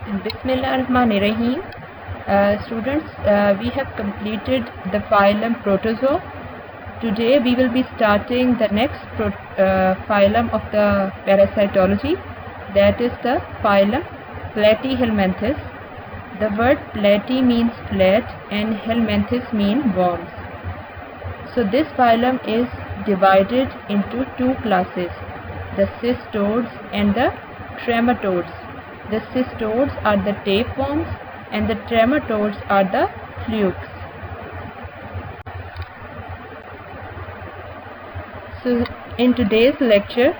Bismillahirrahmanirrahim. Students, we have completed the phylum Protozoa. Today we will be starting the next phylum of the parasitology, that is the phylum Platyhelminthes. The word platy means flat and helminthes mean worms. So this phylum is divided into two classes, the cystodes and the trematodes. The cystodes are the tapeworms and the trematodes are the flukes. So in today's lecture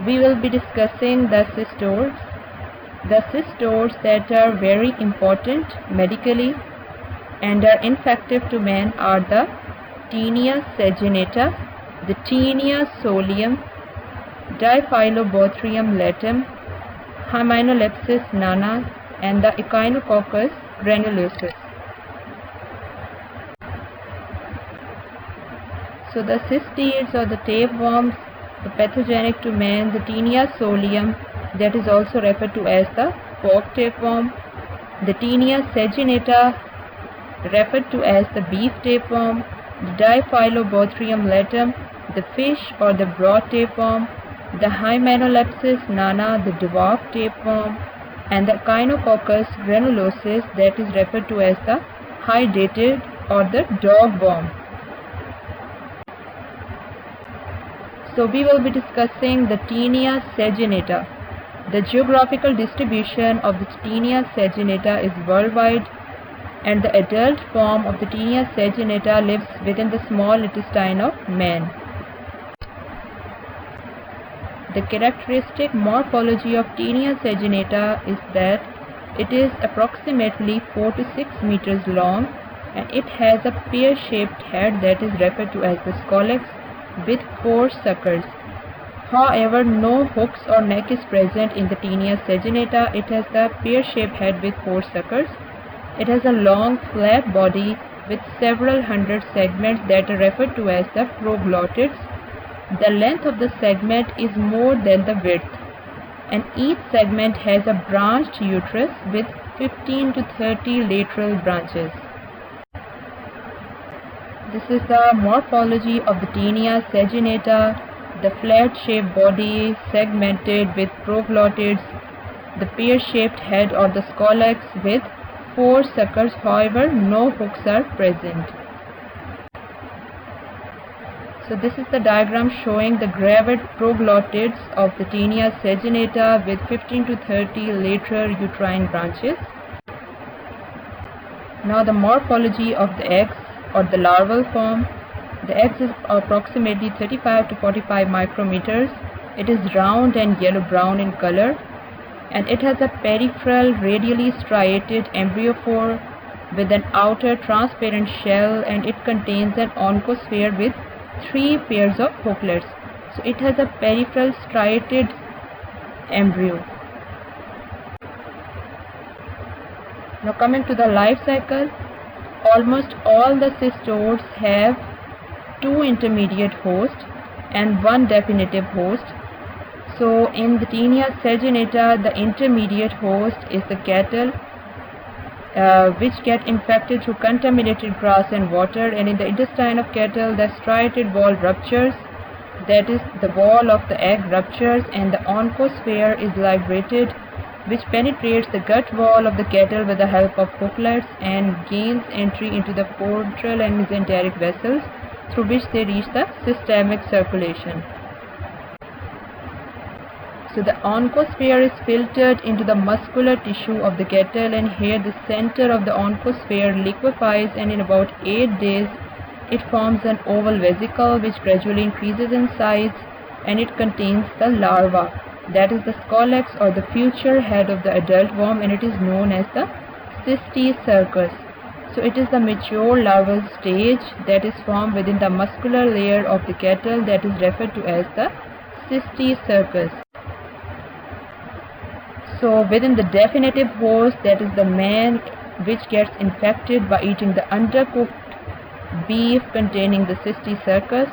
we will be discussing the cystodes. The cystodes that are very important medically and are infective to man are the Taenia saginata, the Taenia solium, Diphyllobothrium latum, Hymenelepsis nana, and the Echinococcus granulosus. So the cystids or the tapeworms, the pathogenic to man, the Taenia solium, that is also referred to as the pork tapeworm, the Taenia saginata, referred to as the beef tapeworm, the Diphyllobothrium latum, the fish or the broad tapeworm, the Hymenelepsis nana, the dwarf tapeworm, and the Echinococcus granulosus, that is referred to as the hydatid or the dog worm. So we will be discussing the Taenia saginata. The geographical distribution of the Taenia saginata is worldwide, and the adult form of the Taenia saginata lives within the small intestine of man. The characteristic morphology of Taenia saginata is that it is approximately 4 to 6 meters long and it has a pear-shaped head that is referred to as the scolex with 4 suckers. However, no hooks or neck is present in the Taenia saginata. It has the pear-shaped head with 4 suckers. It has a long flat body with several hundred segments that are referred to as the proglottids. The length of the segment is more than the width, and each segment has a branched uterus with 15 to 30 lateral branches. This is the morphology of the Taenia saginata, the flat-shaped body segmented with proglottids, the pear-shaped head or the scolex with 4 suckers, however no hooks are present. So this is the diagram showing the gravid proglottids of the Taenia saginata with 15 to 30 lateral uterine branches. Now the morphology of the eggs or the larval form. The eggs is approximately 35 to 45 micrometers. It is round and yellow-brown in color, and it has a peripheral radially striated embryophore with an outer transparent shell, and it contains an oncosphere with 3 pairs of hooklets. So it has a peripheral striated embryo. Now coming to the life cycle, almost all the cystodes have 2 intermediate hosts and 1 definitive host. So in the Taenia saginata, the intermediate host is the cattle, which get infected through contaminated grass and water, and in the intestine of cattle the striated wall ruptures, that is the wall of the egg ruptures, and the oncosphere is librated, which penetrates the gut wall of the cattle with the help of hooklets and gains entry into the portal and mesenteric vessels through which they reach the systemic circulation. So the oncosphere is filtered into the muscular tissue of the cattle, and here the center of the oncosphere liquefies, and in about 8 days it forms an oval vesicle which gradually increases in size, and it contains the larva, that is the scolex or the future head of the adult worm, and it is known as the cysticercus. So it is the mature larval stage that is formed within the muscular layer of the cattle, that is referred to as the cysticercus. So within the definitive host, that is the man, which gets infected by eating the undercooked beef containing the cysticercus.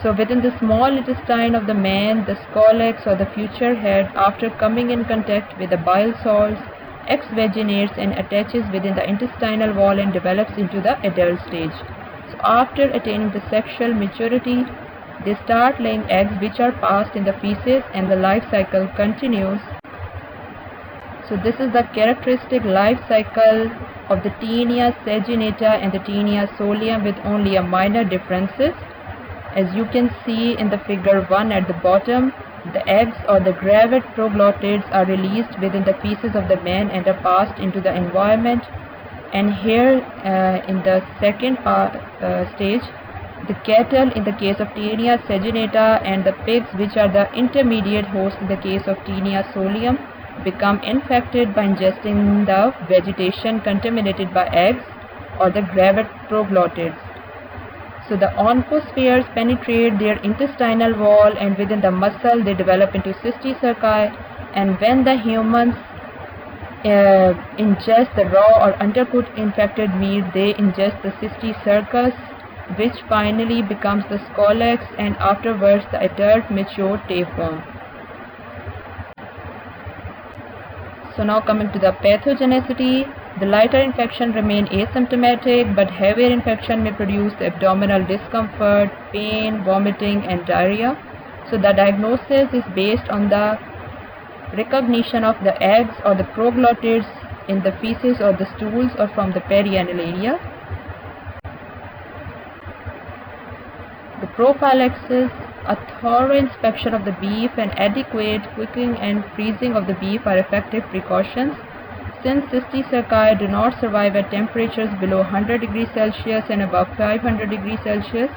So within the small intestine of the man, the scolex or the future head, after coming in contact with the bile salts, X vaginates and attaches within the intestinal wall and develops into the adult stage. So after attaining the sexual maturity, they start laying eggs which are passed in the feces, and the life cycle continues. So this is the characteristic life cycle of the Taenia saginata and the Taenia solium, with only a minor differences. As you can see in the figure 1 at the bottom, the eggs or the gravid proglottids are released within the feces of the man and are passed into the environment. And here in the second stage, the cattle in the case of Taenia saginata and the pigs, which are the intermediate host in the case of Taenia solium, become infected by ingesting the vegetation contaminated by eggs or the gravid proglottids. So the oncospheres penetrate their intestinal wall, and within the muscle they develop into cysticerci, and when the humans ingest the raw or undercooked infected meat, they ingest the cysticercus, which finally becomes the scolex, and afterwards the adult mature tapeworm. So now coming to the pathogenicity, the lighter infection remain asymptomatic, but heavier infection may produce abdominal discomfort, pain, vomiting and diarrhea. So the diagnosis is based on the recognition of the eggs or the proglottids in the feces or the stools or from the perianal area. The prophylaxis, a thorough inspection of the beef and adequate cooking and freezing of the beef are effective precautions. Since cysticerci do not survive at temperatures below 100 degrees Celsius and above 500 degrees Celsius,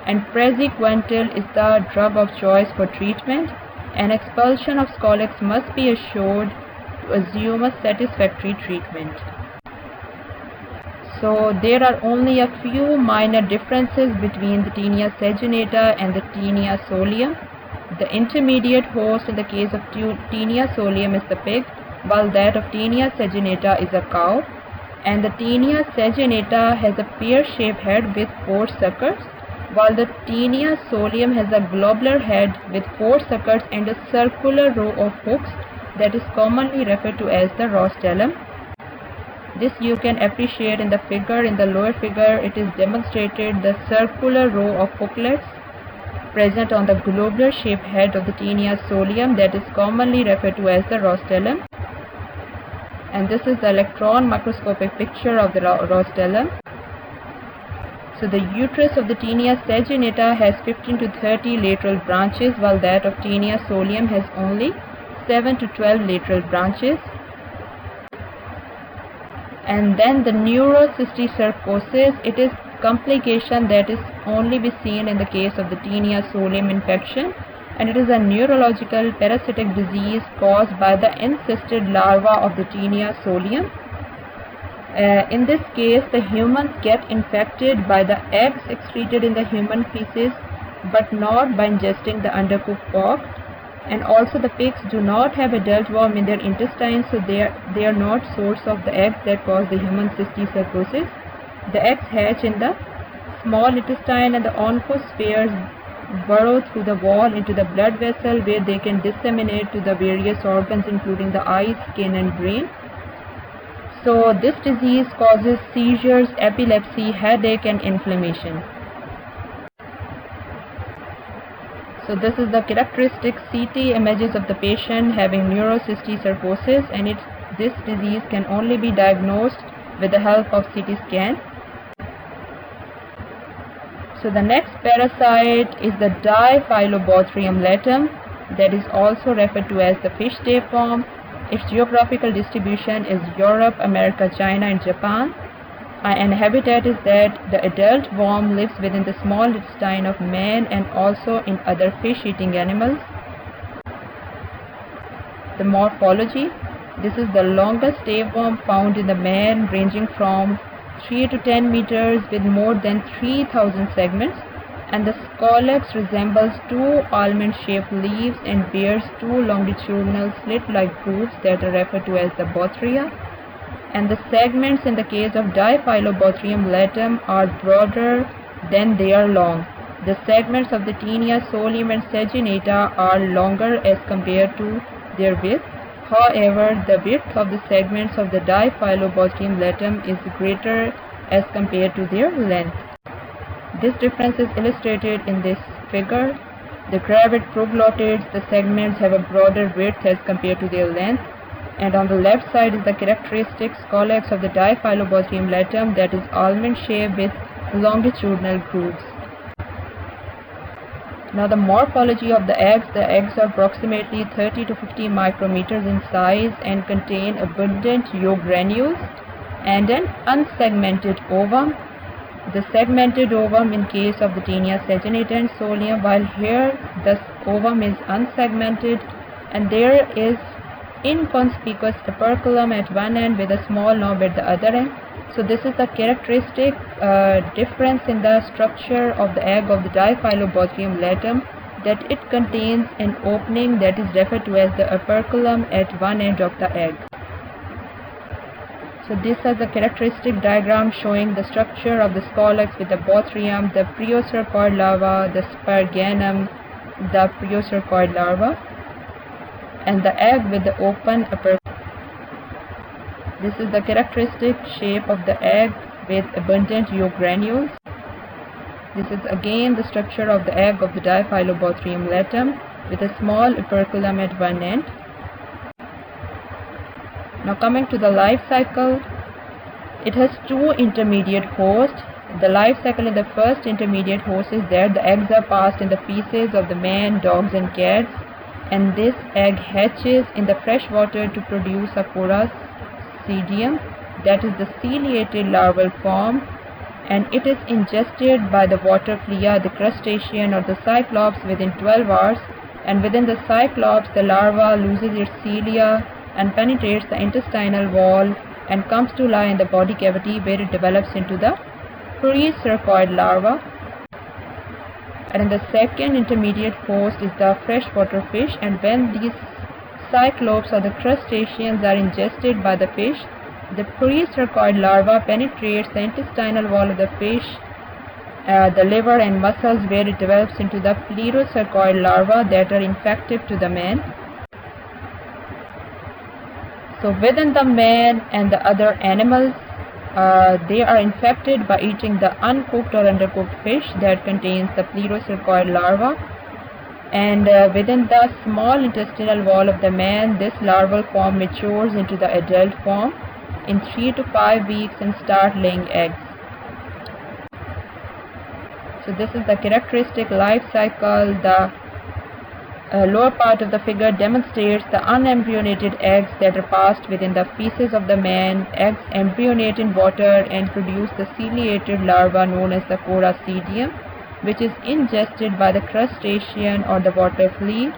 and praziquantel is the drug of choice for treatment, an expulsion of scolex must be assured to assume a satisfactory treatment. So there are only a few minor differences between the Taenia saginata and the Taenia solium. The intermediate host in the case of Taenia solium is the pig, while that of Taenia saginata is a cow, and the Taenia saginata has a pear-shaped head with 4 suckers, while the Taenia solium has a globular head with 4 suckers and a circular row of hooks that is commonly referred to as the rostellum. This you can appreciate in the figure. In the lower figure, it is demonstrated the circular row of hooklets present on the globular shaped head of the Taenia solium that is commonly referred to as the rostellum. And this is the electron microscopic picture of the rostellum. So the uterus of the Taenia saginata has 15 to 30 lateral branches, while that of Taenia solium has only 7 to 12 lateral branches. And then the neurocysticercosis, it is complication that is only be seen in the case of the Taenia solium infection, and it is a neurological parasitic disease caused by the encysted larva of the Taenia solium. In this case, the humans get infected by the eggs excreted in the human feces, but not by ingesting the undercooked pork. And also the pigs do not have adult worm in their intestines, so they are not source of the eggs that cause the human cysticercosis. The eggs hatch in the small intestine, and the oncospheres burrow through the wall into the blood vessel, where they can disseminate to the various organs including the eyes, skin and brain. So this disease causes seizures, epilepsy, headache and inflammation. So this is the characteristic CT images of the patient having neurocysticercosis, and this disease can only be diagnosed with the help of CT scan. So the next parasite is the Diphyllobothrium latum, that is also referred to as the fish tapeworm. Its geographical distribution is Europe, America, China and Japan. And habitat is that the adult worm lives within the small intestine of man and also in other fish-eating animals. The morphology, this is the longest tapeworm found in the man, ranging from 3 to 10 meters with more than 3,000 segments, and the scolex resembles 2 almond-shaped leaves and bears 2 longitudinal slit-like grooves that are referred to as the bothria. And the segments in the case of Diphyllobothrium latum are broader than they are long. The segments of the Taenia solium and saginata are longer as compared to their width. However, the width of the segments of the Diphyllobothrium is greater as compared to their length. This difference is illustrated in this figure. The gravid proglottids, the segments have a broader width as compared to their length, and on the left side is the characteristic scolex of the Diphyllobothrium that is almond shaped with longitudinal grooves. Now the morphology of the eggs are approximately 30 to 50 micrometers in size and contain abundant yolk granules and an unsegmented ovum. The segmented ovum in case of the Taenia saginata and Solium, while here the ovum is unsegmented and there is inconspicuous operculum at one end with a small knob at the other end. So this is the characteristic difference in the structure of the egg of the Diphyllobothrium that it contains an opening that is referred to as the operculum at one end of the egg. So this is the characteristic diagram showing the structure of the scolex with the bothrium, the priocercoid larva, the sparganum, the priocercoid larva, and the egg with the open operculum. This is the characteristic shape of the egg with abundant yolk granules. This is again the structure of the egg of the Diphyllobothrium with a small operculum at one end. Now coming to the life cycle, it has two intermediate hosts. The life cycle in the first intermediate host is that the eggs are passed in the feces of the man, dogs and cats, and this egg hatches in the fresh water to produce a Coracidium, that is the ciliated larval form, and it is ingested by the water flea, the crustacean or the cyclops within 12 hours, and within the cyclops the larva loses its cilia and penetrates the intestinal wall and comes to lie in the body cavity where it develops into the priocercoid larva. And in the second intermediate host is the freshwater fish, and when these cyclops or the crustaceans are ingested by the fish, the priocercoid larva penetrates the intestinal wall of the fish, the liver and muscles, where it develops into the plerocercoid larva that are infective to the man. So within the man and the other animals, they are infected by eating the uncooked or undercooked fish that contains the plerocercoid larva. And within the small intestinal wall of the man, this larval form matures into the adult form in 3 to 5 weeks and start laying eggs. So this is the characteristic life cycle. The lower part of the figure demonstrates the unembryonated eggs that are passed within the feces of the man. Eggs embryonate in water and produce the ciliated larva known as the Coracidium, which is ingested by the crustacean or the water flea.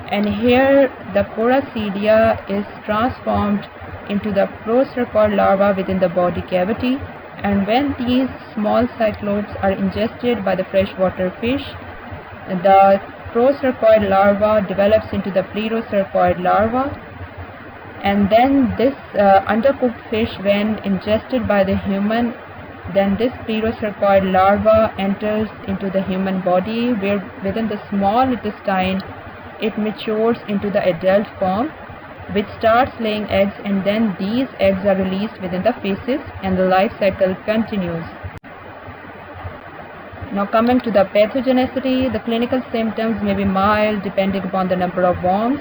And here the Coracidia is transformed into the priocercoid larva within the body cavity, and when these small cyclops are ingested by the freshwater fish, the priocercoid larva develops into the plerocercoid larva, and then this undercooked fish, when ingested by the human, then this plerocercoid larva enters into the human body, where within the small intestine it matures into the adult form, which starts laying eggs, and then these eggs are released within the feces and the life cycle continues. Now coming to the pathogenicity, the clinical symptoms may be mild depending upon the number of worms.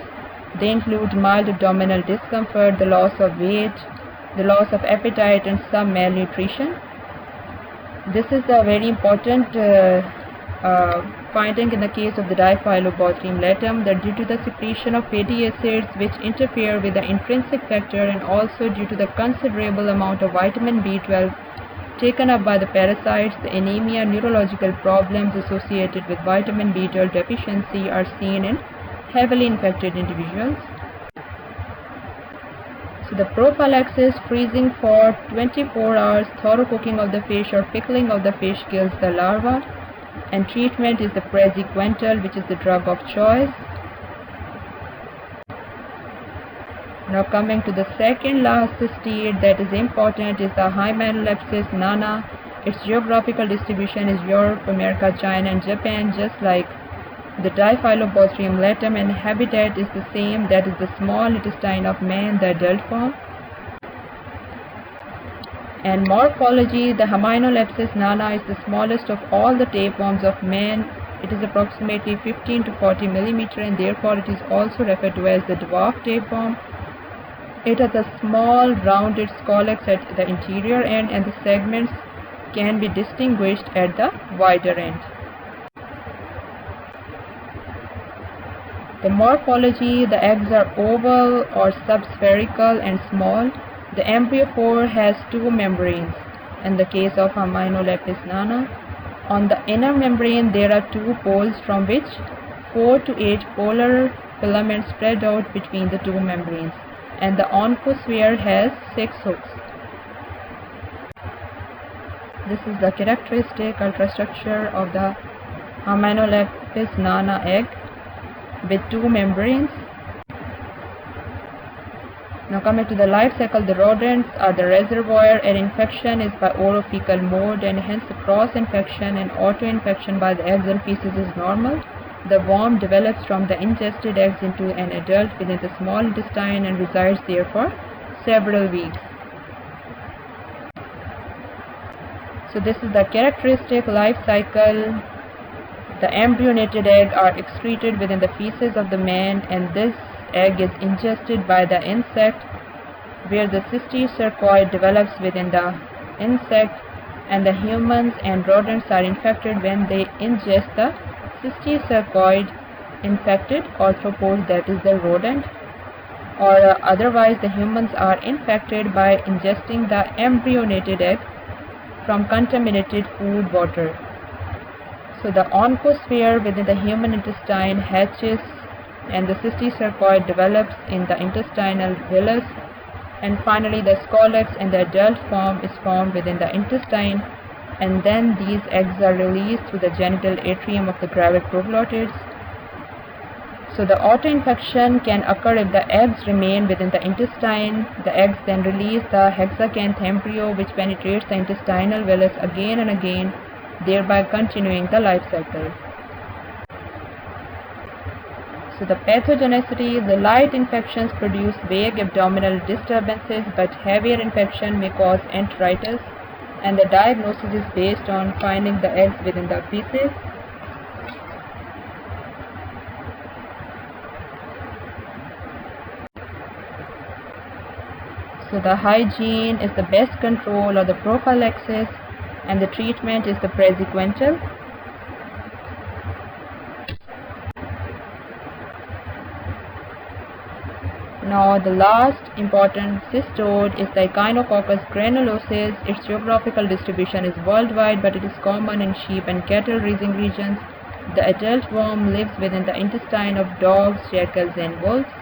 They include mild abdominal discomfort, the loss of weight, the loss of appetite and some malnutrition. This is a very important finding in the case of the Diphyllobothrium that due to the secretion of fatty acids which interfere with the intrinsic factor, and also due to the considerable amount of vitamin B12 taken up by the parasites, the anemia and neurological problems associated with vitamin B12 deficiency are seen in heavily infected individuals. So the prophylaxis, freezing for 24 hours, thorough cooking of the fish or pickling of the fish kills the larva, and treatment is the praziquantel, which is the drug of choice. Now coming to the second last cysteid that is important is the Hymenopsis nana. Its geographical distribution is Europe, America, China and Japan, just like The Diphyllobostrium latum, and habitat is the same, that is the small intestine of man, the adult form. And morphology, the Hymenolapis nana is the smallest of all the tapeworms of man. It is approximately 15 to 40 millimeter, and therefore it is also referred to as the dwarf tapeworm. It has a small rounded scolex at the interior end, and the segments can be distinguished at the wider end. The morphology, the eggs are oval or subspherical and small. The embryophore has two membranes in the case of Hymenolapis nana. On the inner membrane there are two poles from which 4 to 8 polar filaments spread out between the two membranes, and the oncosphere has 6 hooks. This is the characteristic ultrastructure of the Hymenolapis nana egg with two membranes. Now coming to the life cycle, the rodents are the reservoir, and infection is by orophycal mode, and hence the cross-infection and auto-infection by the eggs and feces is normal. The worm develops from the ingested eggs into an adult within the small intestine and resides there for several weeks. So this is the characteristic life cycle. The embryonated egg are excreted within the feces of the man, and this egg is ingested by the insect, where the cysticercoid develops within the insect, and the humans and rodents are infected when they ingest the cysticercoid infected arthropod, that is the rodent, or otherwise the humans are infected by ingesting the embryonated egg from contaminated food water. So the oncosphere within the human intestine hatches, and the cysticercoid develops in the intestinal villus, and finally the scolex and the adult form is formed within the intestine, and then these eggs are released through the genital atrium of the gravid proglottids. So the autoinfection can occur if the eggs remain within the intestine. The eggs then release the hexacanth embryo, which penetrates the intestinal villus again and again, thereby continuing the life cycle. So the pathogenicity, the light infections produce vague abdominal disturbances, but heavier infection may cause enteritis, and the diagnosis is based on finding the eggs within the feces. So the hygiene is the best control or the prophylaxis, and the treatment is the praziquantel. Now the last important cystode is the Echinococcus granulosus. Its geographical distribution is worldwide, but it is common in sheep and cattle raising regions. The adult worm lives within the intestine of dogs, jackals and wolves,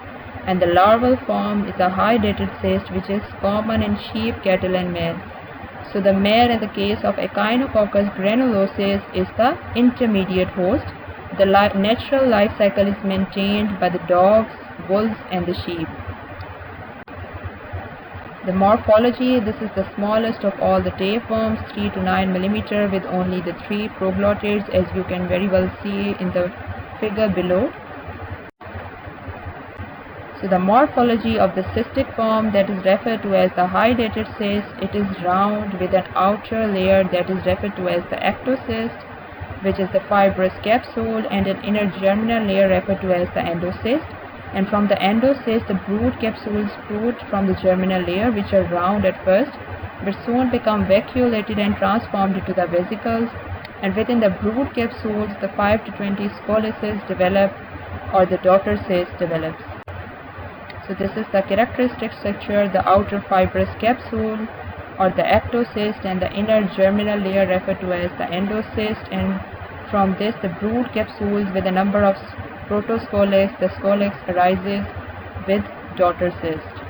and the larval form is a high-dated cyst which is common in sheep, cattle and mare. So the mare in the case of Echinococcus granulosus is the intermediate host. The natural life cycle is maintained by the dogs, wolves and the sheep. The morphology, this is the smallest of all the tapeworms, 3 to 9 millimeter, with only the 3 proglottids, as you can very well see in the figure below. So the morphology of the cystic form, that is referred to as the high-dated cyst, it is round with an outer layer that is referred to as the ectocyst, which is the fibrous capsule, and an inner germinal layer referred to as the endocyst. And from the endocyst, the brood capsules sprout from the germinal layer, which are round at first, but soon become vacuolated and transformed into the vesicles. And within the brood capsules, the 5 to 20 scoleces develop, or the daughter cyst develops. So this is the characteristic structure: the outer fibrous capsule, or the ectocyst, and the inner germinal layer referred to as the endocyst. And from this, the brood capsules with a number of protoscolex, the scolex arises with daughter cyst.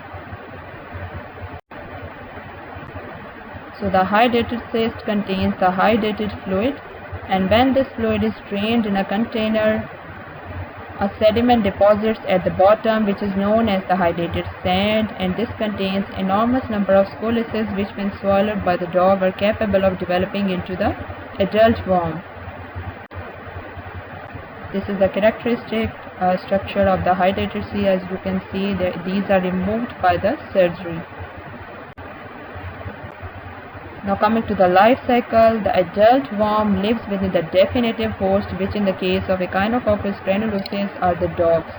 So the high-dated cyst contains the high-dated fluid, and when this fluid is drained in a container, a sediment deposits at the bottom, which is known as the high-dated sand, and this contains enormous number of scoleces which, when swallowed by the dog, are capable of developing into the adult worm. This is the characteristic structure of the hydrated sea. As you can see, these are removed by the surgery. Now coming to the life cycle, the adult worm lives within the definitive host, which in the case of Echinococcus granulosus are the dogs.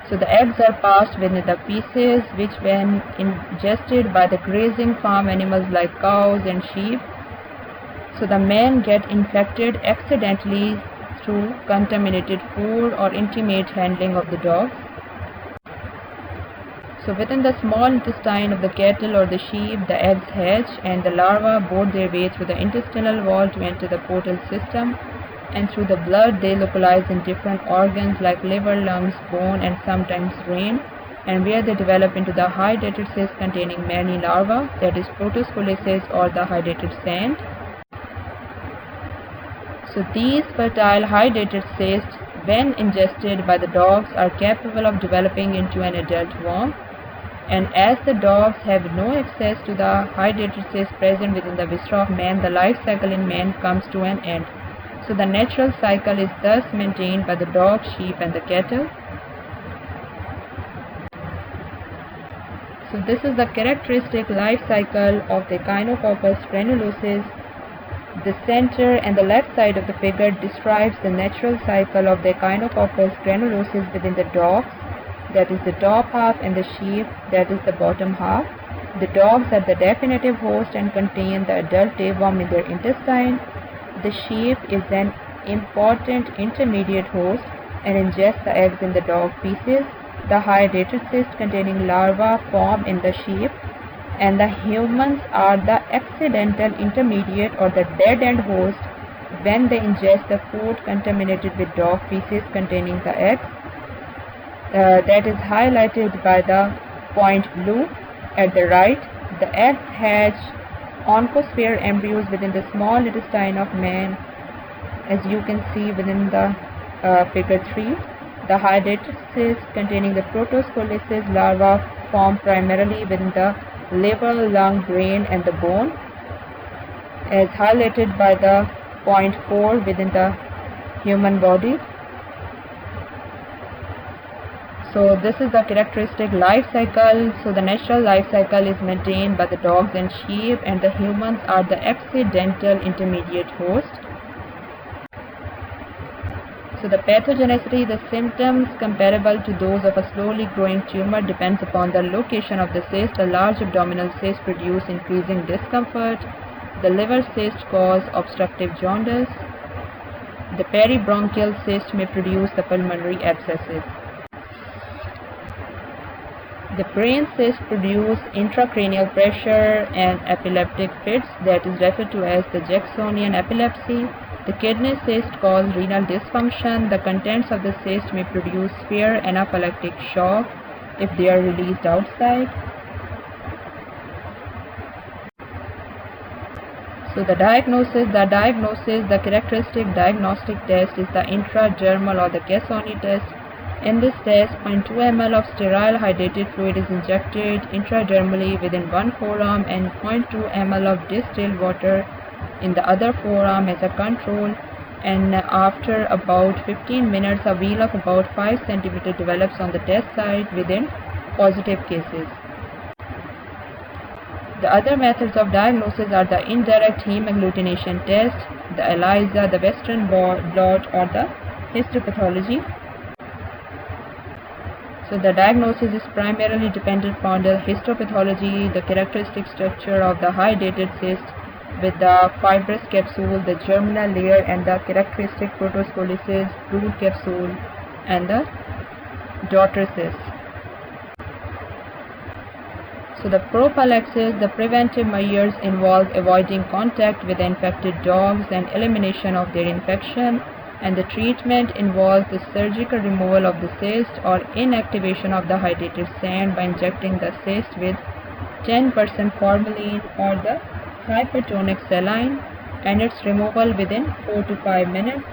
So the eggs are passed within the feces, which when ingested by the grazing farm animals like cows and sheep, so the men get infected accidentally through contaminated food or intimate handling of the dogs. So within the small intestine of the cattle or the sheep, the eggs hatch and the larvae bore their way through the intestinal wall to enter the portal system, and through the blood they localize in different organs like liver, lungs, bone and sometimes brain, and where they develop into the hydrated cyst containing many larvae, that is protocolicus or the hydrated sand. So these fertile hydrated cysts, when ingested by the dogs, are capable of developing into an adult worm. And as the dogs have no access to the hydrated cyst present within the viscera of man, the life cycle in man comes to an end. So the natural cycle is thus maintained by the dog, sheep and the cattle. So this is the characteristic life cycle of the Echinococcus granulosus. The center and the left side of the figure describes the natural cycle of the Echinococcus granulosus within the dogs, that is the top half, and the sheep, that is the bottom half. The dogs are the definitive host and contain the adult tapeworm in their intestine. The sheep is an important intermediate host and ingests the eggs in the dog feces. The hydrated cyst containing larvae form in the sheep, and the humans are the accidental intermediate or the dead end host when they ingest the food contaminated with dog feces containing the eggs. That is highlighted by the point blue at the right. The eggs hatch oncosphere embryos within the small intestine of man, as you can see within the figure 3. The hydrated cyst containing the protocolicus larvae form primarily within the liver, lung, brain and the bone, as highlighted by the point 4 within the human body. So this is the characteristic life cycle. So the natural life cycle is maintained by the dogs and sheep, and the humans are the accidental intermediate host. So the pathogenicity, the symptoms comparable to those of a slowly growing tumor depends upon the location of the cyst. A large abdominal cyst produces increasing discomfort. The liver cyst cause obstructive jaundice. The peribronchial cyst may produce the pulmonary abscesses. The brain cyst produce intracranial pressure and epileptic fits, that is referred to as the Jacksonian epilepsy. The kidney cyst cause renal dysfunction. The contents of the cyst may produce severe anaphylactic shock if they are released outside. So the diagnosis, the characteristic diagnostic test is the intradermal or the Cassoni test. In this test, 0.2 ml of sterile hydrated fluid is injected intradermally within one forearm and 0.2 ml of distilled water in the other forearm as a control, and after about 15 minutes a wheal of about 5 cm develops on the test site within positive cases. The other methods of diagnosis are the indirect hemagglutination test, the ELISA, the Western blot or the histopathology. So the diagnosis is primarily dependent upon the histopathology, the characteristic structure of the hydrated cyst with the fibrous capsule, the germinal layer and the characteristic protocolicus, brood capsule and the daughter cyst. So the prophylaxis, the preventive measures involve avoiding contact with infected dogs and elimination of their infection, and the treatment involves the surgical removal of the cyst or inactivation of the hydrated sand by injecting the cyst with 10% formalin or the hypertonic saline, and its removal within 4 to 5 minutes.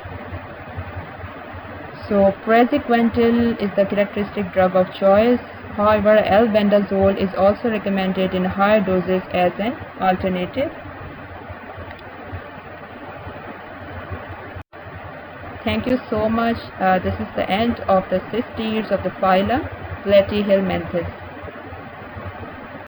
So praziquantel is the characteristic drug of choice. However, albendazole is also recommended in higher doses as an alternative. Thank you so much. This is the end of the cystids of the phylum Platyhelminthes.